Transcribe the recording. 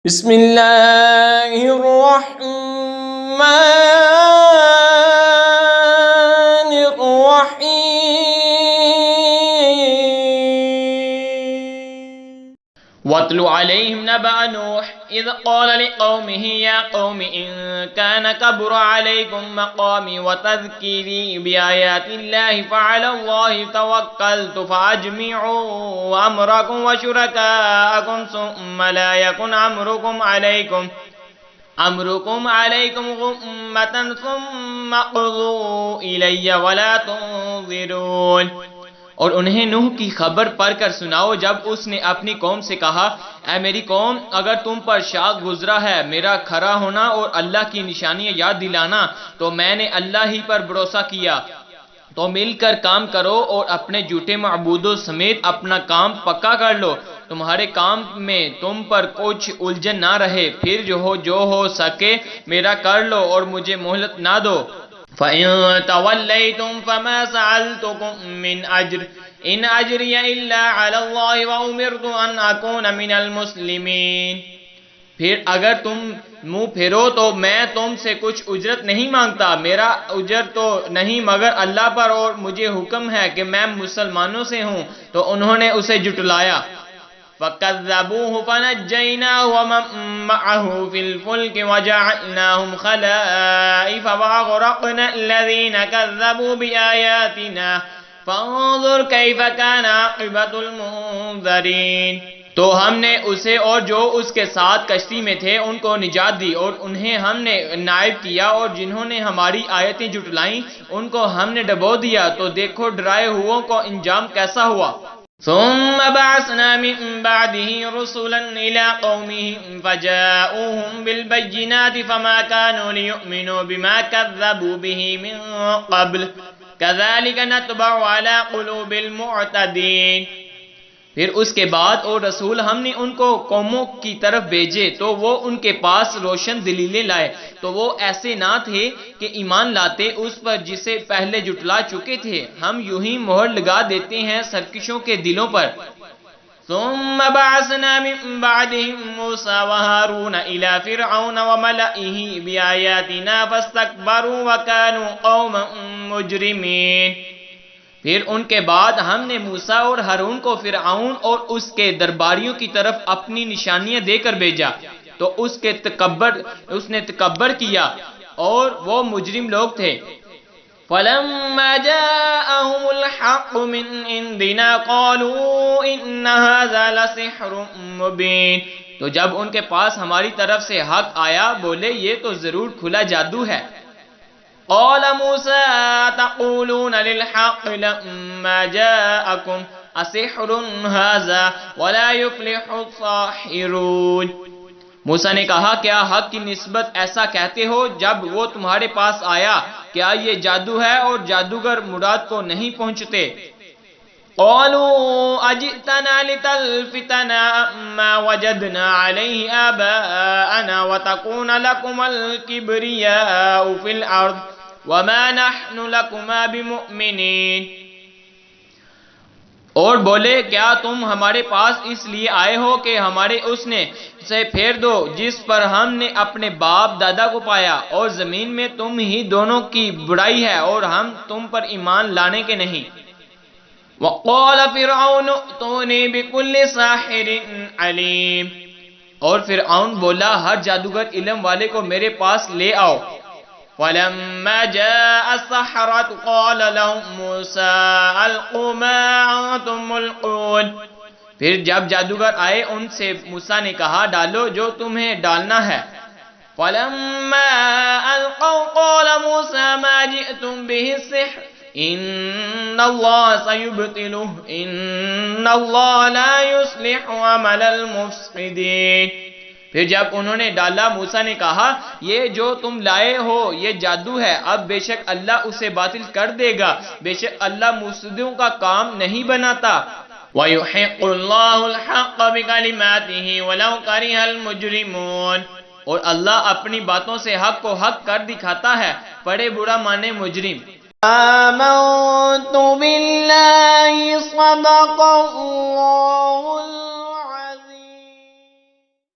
بسم اللہ الرحمن الرحیم وَاتْلُ عَلَيْهِمْ نَبَأَ نُوحٍ إِذْ قَالَ لِقَوْمِهِ يَا قَوْمِ إِن كَانَ كَبُرَ عَلَيْكُمْ مَقَامِي وَتَذْكِيرِي بِآيَاتِ اللَّهِ فَعَلَى اللَّهِ تَوَكَّلْتُ فَأَجْمِعُوا أَمْرَكُمْ وَشُرَكَاءَكُمْ ثُمَّ لا يكن أمركم عليكم غمة ثم اقضوا إلي ولا تنظرون۔ اور انہیں نوح کی خبر پڑھ کر سناؤ جب اس نے اپنی قوم سے کہا، اے میری قوم، اگر تم پر شاق گزرا ہے میرا کھڑا ہونا اور اللہ کی نشانیاں یاد دلانا تو میں نے اللہ ہی پر بھروسہ کیا، تو مل کر کام کرو اور اپنے جھوٹے معبودوں سمیت اپنا کام پکا کر لو، تمہارے کام میں تم پر کچھ الجھن نہ رہے، پھر جو ہو سکے میرا کر لو اور مجھے مہلت نہ دو۔ فَإِن تَوَلَّيْتُمْ فَمَا سَأَلْتُكُم مِّنْ أَجْرٍ إِنْ أَجْرِيَ إِلَّا عَلَى اللَّهِ وَأُمِرْتُ أَنْ أَكُونَ مِنَ الْمُسْلِمِينَ۔ پھر اگر تم منہ پھیرو تو میں تم سے کچھ اجرت نہیں مانگتا، میرا اجر تو نہیں مگر اللہ پر، اور مجھے حکم ہے کہ میں مسلمانوں سے ہوں، تو انہوں نے اسے جھٹلایا۔ فَكَذَّبُوهُ فَنَجَّيْنَاهُ وَمَن مَّعَهُ فِي الْفُلْكِ وَجَعَلْنَاهُمْ خَلَائِفَ وَأَغْرَقْنَا الَّذِينَ كَذَّبُوا بِآيَاتِنَا فَانظُرْ كَيْفَ كَانَ عَاقِبَةُ الْمُنذَرِينَ۔ تو ہم نے اسے اور جو اس کے ساتھ کشتی میں تھے ان کو نجات دی، اور انہیں ہم نے نائب کیا، اور جنہوں نے ہماری آیتیں جھٹلائیں ان کو ہم نے ڈبو دیا، تو دیکھو ڈرائے ہوئوں کو انجام کیسا ہوا۔ ثم بعثنا من بعده رسلا إلى قومهم فجاءوهم بالبينات فما كانوا ليؤمنوا بما كذبوا به من قبل كذلك نتبع على قلوب المعتدين۔ پھر اس کے بعد اور رسول ہم نے ان کو قوموں کی طرف بھیجے تو وہ ان کے پاس روشن دلیلیں لائے، تو وہ ایسے نہ تھے کہ ایمان لاتے اس پر جسے پہلے جھٹلا چکے تھے، ہم یوں ہی مہر لگا دیتے ہیں سرکشوں کے دلوں پر۔ ثم بعثنا من بعدهم موسى وهارون إلى فرعون وملئه بآياتنا فاستكبروا وكانوا قوما مجرمين۔ پھر ان کے بعد ہم نے موسیٰ اور ہارون کو فرعون اور اس کے درباریوں کی طرف اپنی نشانیاں دے کر بھیجا، تو اس نے تکبر کیا اور وہ مجرم لوگ تھے۔ فَلَمَّا جَاءَهُمُ الْحَقُّ مِنْ عِنْدِنَا قَالُوا إِنَّ هَذَا لَسِحْرٌ مُبِينٌ۔ تو جب ان کے پاس ہماری طرف سے حق آیا بولے یہ تو ضرور کھلا جادو ہے۔ قال موسى تقولون للحق لما جاءكم أسحر هذا ولا يفلح الساحرون۔ موسیٰ نے کہا کیا حق کی نسبت ایسا کہتے ہو جب وہ تمہارے پاس آیا، کیا یہ جادو ہے اور جادوگر مراد کو نہیں پہنچتے؟ قالوا اجئتنا لتلفتنا عما وجدنا عليه آباءنا وتكون لكم الكبرياء في الأرض وما نحن لكما بمؤمنين۔ اور بولے کیا تم ہمارے پاس اس لیے آئے ہو کہ ہمارے اس نے سے پھیر دو جس پر ہم نے اپنے باپ دادا کو پایا، اور زمین میں تم ہی دونوں کی بڑائی ہے اور ہم تم پر ایمان لانے کے نہیں۔ وقال فرعون ائتوني بكل ساحر علیم۔ اور فرعون بولا ہر جادوگر علم والے کو میرے پاس لے آؤ۔ فلما جاء السحرة قال لهم موسى ألقوا ما أنتم ملقون۔ پھر جب جادوگر آئے ان سے موسیٰ نے کہا ڈالو جو تمہیں ڈالنا ہے۔ فلما ألقوا قال موسى ما جئتم به السحر إن الله سيبطله إن الله لا يصلح عمل المفسدين۔ پھر جب انہوں نے ڈالا موسیٰ نے کہا یہ جو تم لائے ہو یہ جادو ہے، اب بے شک اللہ اسے باطل کر دے گا، بے شک اللہ مفسدوں کا کام نہیں بناتا۔ وَيُحِقُّ اللَّهُ الْحَقَّ بِكَلِمَاتِهِ وَلَوْ كَرِهَ الْمُجْرِمُونَ۔ اور اللہ اپنی باتوں سے حق کو حق کر دکھاتا ہے، بڑے برا مانے مجرم۔ آمنت باللہ صدق اللہ